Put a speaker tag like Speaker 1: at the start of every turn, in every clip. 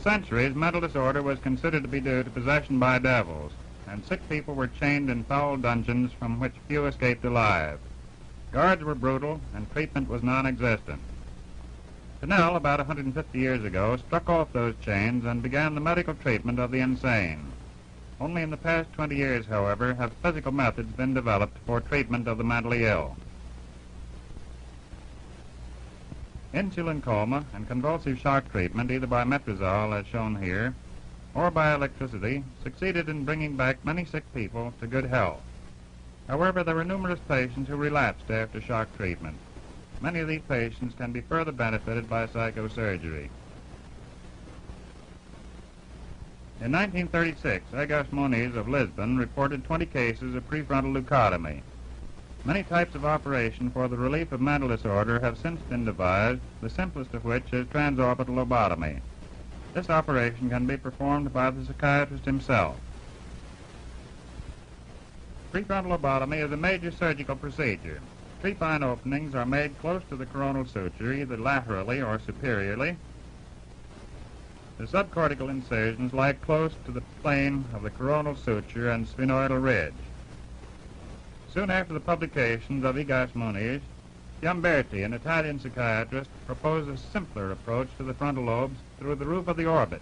Speaker 1: centuries, mental disorder was considered to be due to possession by devils, and sick people were chained in foul dungeons from which few escaped alive. Guards were brutal, and treatment was non-existent. Chanel, about 150 years ago, struck off those chains and began the medical treatment of the insane. Only in the past 20 years, however, have physical methods been developed for treatment of the mentally ill. Insulin coma and convulsive shock treatment, either by metrazole, as shown here, or by electricity, succeeded in bringing back many sick people to good health. However, there were numerous patients who relapsed after shock treatment. Many of these patients can be further benefited by psychosurgery. In 1936, Auguste Moniz of Lisbon reported 20 cases of prefrontal leucotomy. Many types of operation for the relief of mental disorder have since been devised, the simplest of which is transorbital lobotomy. This operation can be performed by the psychiatrist himself. Prefrontal lobotomy is a major surgical procedure. 3 fine openings are made close to the coronal suture, either laterally or superiorly. The subcortical incisions lie close to the plane of the coronal suture and sphenoidal ridge. Soon after the publications of Auguste Moniz, Giamberti, an Italian psychiatrist, proposed a simpler approach to the frontal lobes through the roof of the orbit.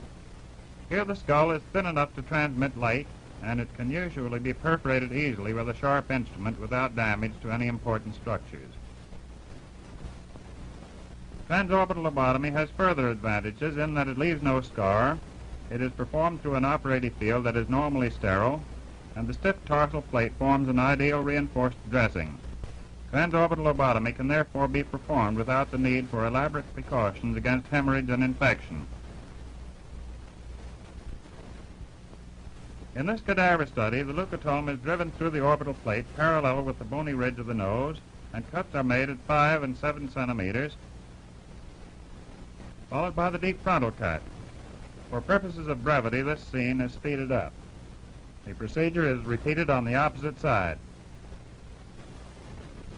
Speaker 1: Here the skull is thin enough to transmit light, and it can usually be perforated easily with a sharp instrument without damage to any important structures. Transorbital lobotomy has further advantages in that it leaves no scar, it is performed through an operative field that is normally sterile, and the stiff tarsal plate forms an ideal reinforced dressing. Transorbital lobotomy can therefore be performed without the need for elaborate precautions against hemorrhage and infection. In this cadaver study, the leucotome is driven through the orbital plate parallel with the bony ridge of the nose, and cuts are made at 5 and 7 centimeters, followed by the deep frontal cut. For purposes of brevity, this scene is speeded up. The procedure is repeated on the opposite side,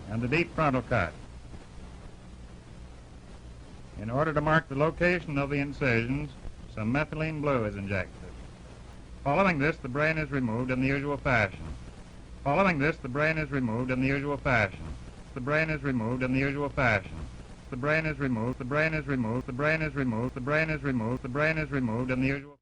Speaker 1: and the deep frontal cut. In order to mark the location of the incisions, some methylene blue is injected. Following this, the brain is removed in the usual fashion. Following this, the brain is removed in the usual fashion. The brain is removed in the usual fashion. The brain is removed, the brain is removed, the brain is removed, the brain is removed, the brain is removed in the usual